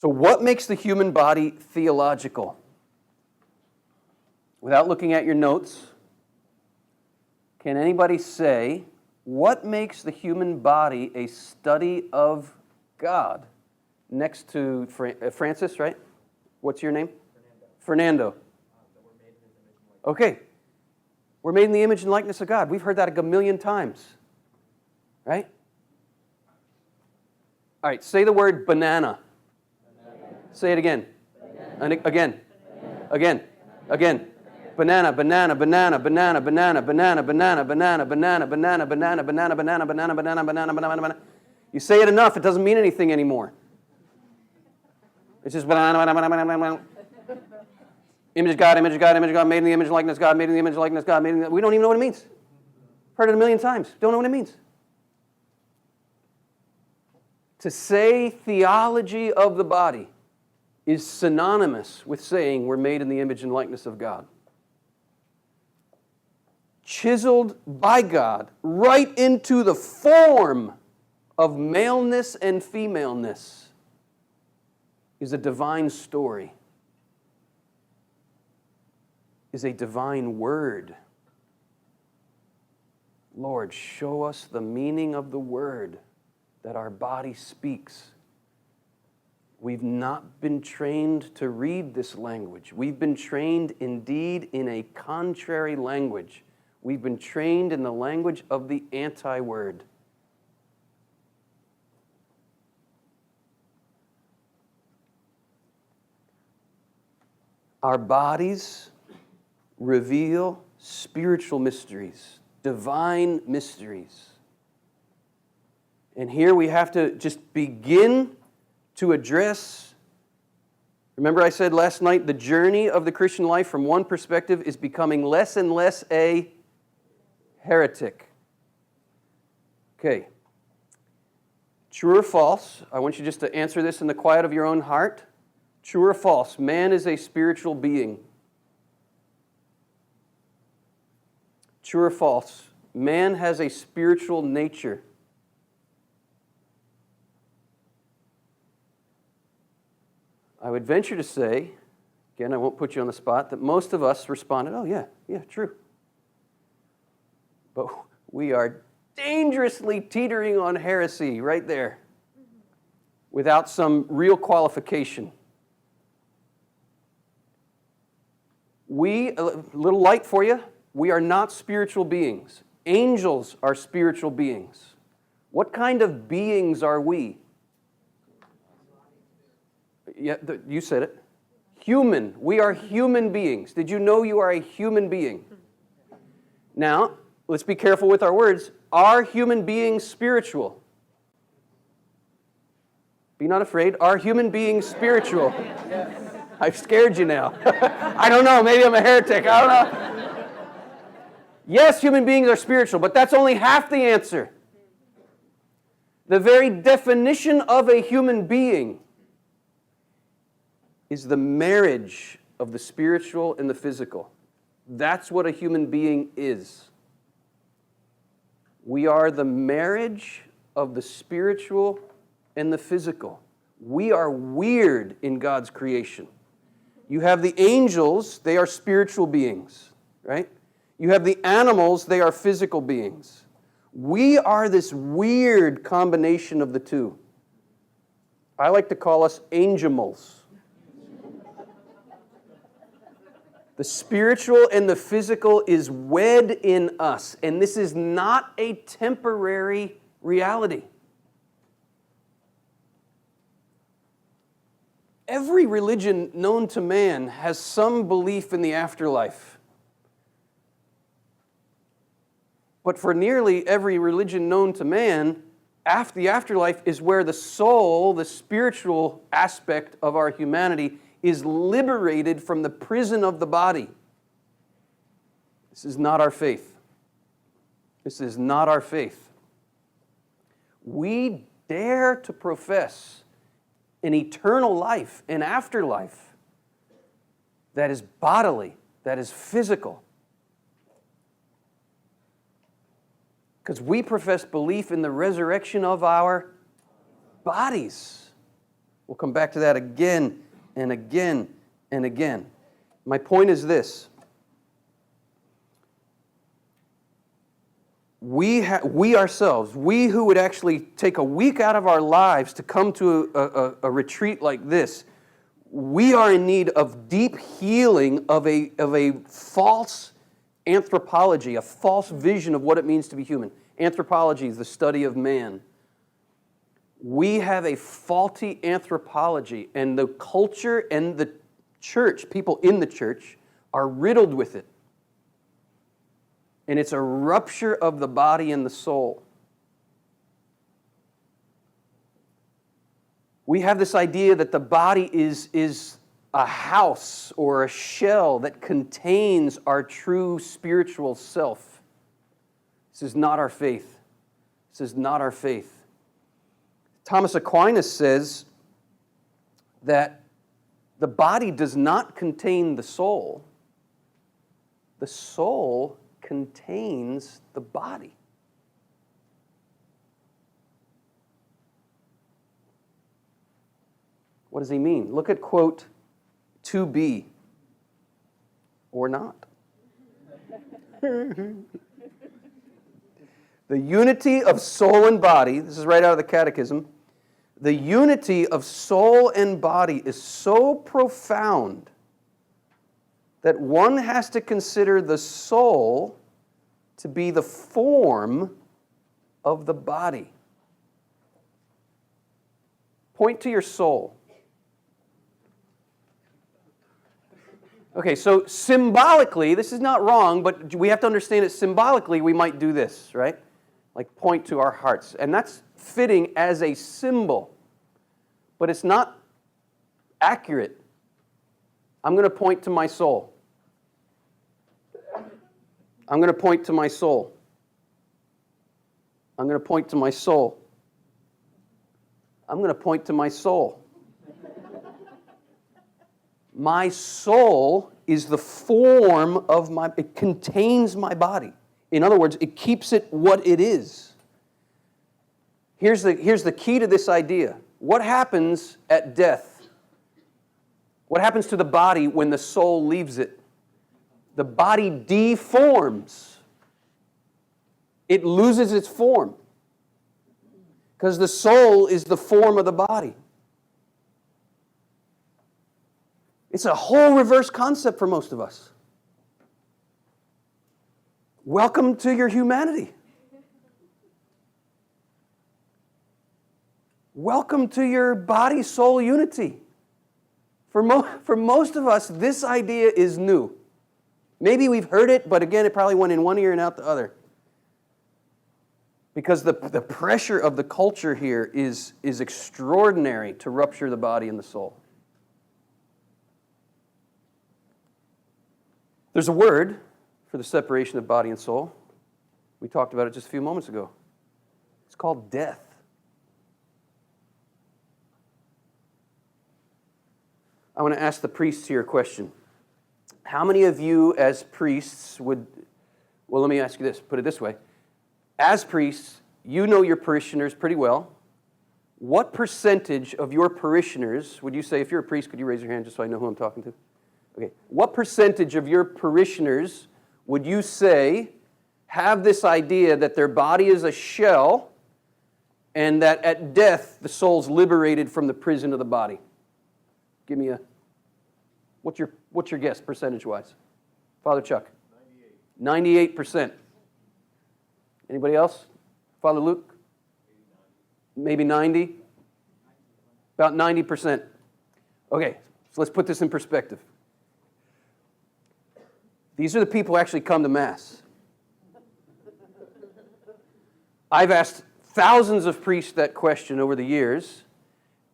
So what makes the human body theological? Without looking at your notes, can anybody say what makes the human body a study of God? Next to Francis, right? What's your name? Fernando. Okay. We're made in the image and likeness of God. We've heard that a million times. Right? All right, say the word banana. Say it again. And again. Again. Again. Banana, banana, banana, banana, banana, banana, banana, banana, banana, banana, banana, banana, banana, banana, banana, banana, banana, banana. You say it enough, it doesn't mean anything anymore. It's just banana, banana, banana, banana. Image of God, image of God, image of God, made in the image and likeness of God, made in the image and likeness of God, made in the... We don't even know what it means. Heard it a million times. Don't know what it means. To say theology of the body is synonymous with saying we're made in the image and likeness of God. Chiseled by God right into the form of maleness and femaleness is a divine story, is a divine word. Lord, show us the meaning of the word that our body speaks. We've not been trained to read this language. We've been trained indeed in a contrary language. We've been trained in the language of the anti-word. Our bodies reveal spiritual mysteries, divine mysteries. And here we have to just begin to address, remember I said last night, the journey of the Christian life from one perspective is becoming less and less a heretic. Okay. True or false? I want you just to answer this in the quiet of your own heart. True or false? Man is a spiritual being. True or false? Man has a spiritual nature. I would venture to say, again, I won't put you on the spot, that most of us responded, oh yeah, true. But we are dangerously teetering on heresy right there without some real qualification. A little light for you, we are not spiritual beings. Angels are spiritual beings. What kind of beings are we? Yeah, you said it. Human. We are human beings. Did you know you are a human being? Now, let's be careful with our words. Are human beings spiritual? Be not afraid. Are human beings spiritual? I've scared you now. I don't know. Maybe I'm a heretic. I don't know. Yes, human beings are spiritual, but that's only half the answer. The very definition of a human being is the marriage of the spiritual and the physical. That's what a human being is. We are the marriage of the spiritual and the physical. We are weird in God's creation. You have the angels, they are spiritual beings, right? You have the animals, they are physical beings. We are this weird combination of the two. I like to call us angemals. The spiritual and the physical is wed in us, and this is not a temporary reality. Every religion known to man has some belief in the afterlife. But for nearly every religion known to man, the afterlife is where the soul, the spiritual aspect of our humanity, is liberated from the prison of the body. This is not our faith. This is not our faith. We dare to profess an eternal life, an afterlife that is bodily, that is physical. Because we profess belief in the resurrection of our bodies. We'll come back to that again and again and again. My point is this. We ourselves, we who would actually take a week out of our lives to come to a retreat like this, we are in need of deep healing of a false anthropology, a false vision of what it means to be human. Anthropology is the study of man. We have a faulty anthropology, and the culture and the church, people in the church, are riddled with it. And it's a rupture of the body and the soul. We have this idea that the body is a house or a shell that contains our true spiritual self. This is not our faith. This is not our faith. Thomas Aquinas says that the body does not contain the soul. The soul contains the body. What does he mean? Look at quote 2b, or not. The unity of soul and body, this is right out of the Catechism, the unity of soul and body is so profound that one has to consider the soul to be the form of the body. Point to your soul. Okay, so symbolically, this is not wrong, but we have to understand that symbolically we might do this, right? Like point to our hearts. And that's fitting as a symbol, but it's not accurate. I'm going to point to my soul. I'm going to point to my soul. I'm going to point to my soul. I'm going to point to my soul. My soul is the form of it contains my body. In other words, it keeps it what it is. Here's the key to this idea. What happens at death? What happens to the body when the soul leaves it? The body deforms. It loses its form. Because the soul is the form of the body. It's a whole reverse concept for most of us. Welcome to your humanity. Welcome to your body-soul unity. For most of us, this idea is new. Maybe we've heard it, but again, it probably went in one ear and out the other. Because the pressure of the culture here is extraordinary to rupture the body and the soul. There's a word for the separation of body and soul. We talked about it just a few moments ago. It's called death. I want to ask the priests here a question. How many of you as priests would, well, let me ask you this, put it this way. As priests, you know your parishioners pretty well. What percentage of your parishioners, would you say, if you're a priest, could you raise your hand just so I know who I'm talking to? Okay. What percentage of your parishioners would you say have this idea that their body is a shell and that at death the soul's liberated from the prison of the body? Give me what's your guess percentage-wise? Father Chuck? 98. 98%. Anybody else? Father Luke? Maybe 90? About 90%. Okay, so let's put this in perspective. These are the people who actually come to Mass. I've asked thousands of priests that question over the years,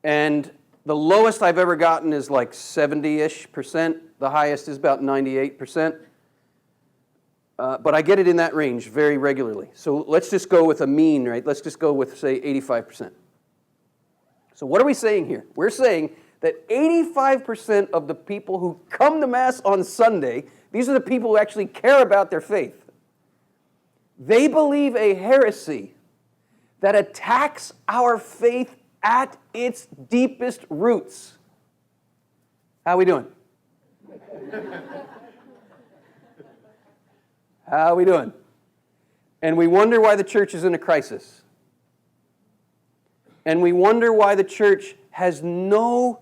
and the lowest I've ever gotten is like 70-ish%. The highest is about 98%. But I get it in that range very regularly. So let's just go with a mean, right? Let's just go with, say, 85%. So what are we saying here? We're saying that 85% of the people who come to Mass on Sunday, these are the people who actually care about their faith. They believe a heresy that attacks our faith at its deepest roots. How we doing? How we doing? And we wonder why the church is in a crisis. And we wonder why the church has no,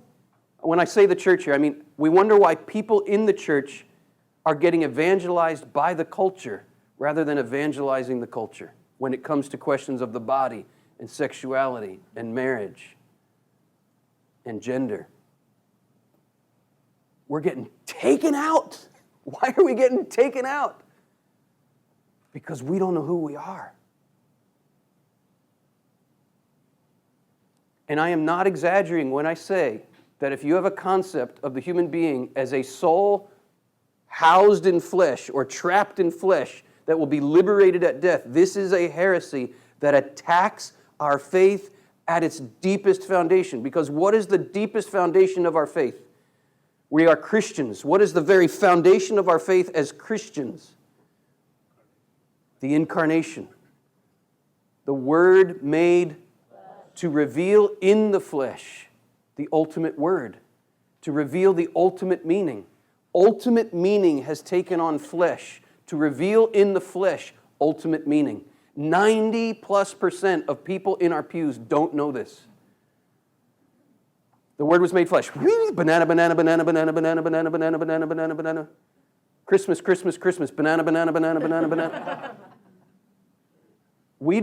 when I say the church here, I mean, we wonder why people in the church are getting evangelized by the culture rather than evangelizing the culture when it comes to questions of the body and sexuality and marriage and gender. We're getting taken out. Why are we getting taken out? Because we don't know who we are. And I am not exaggerating when I say that if you have a concept of the human being as a soul housed in flesh or trapped in flesh that will be liberated at death, this is a heresy that attacks our faith at its deepest foundation. Because what is the deepest foundation of our faith? We are Christians. What is the very foundation of our faith as Christians? The Incarnation. The Word made to reveal in the flesh the ultimate Word. To reveal the ultimate meaning. Ultimate meaning has taken on flesh. To reveal in the flesh ultimate meaning. 90+% of people in our pews don't know this. The Word was made flesh. Banana, banana, banana, banana, banana, banana, banana, banana, banana, banana. Christmas, Christmas, Christmas. Banana, banana, banana, banana, banana. We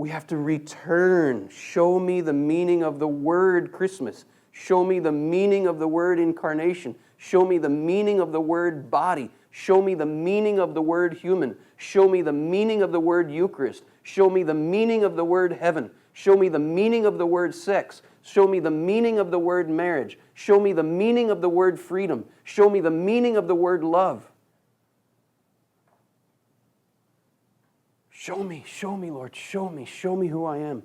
have to return. Show me the meaning of the word Christmas. Show me the meaning of the word incarnation. Show me the meaning of the word body. Show me the meaning of the word human. Show me the meaning of the word Eucharist. Show me the meaning of the word heaven. Show me the meaning of the word sex. Show me the meaning of the word marriage. Show me the meaning of the word freedom. Show me the meaning of the word love. Show me, Lord, show me who I am.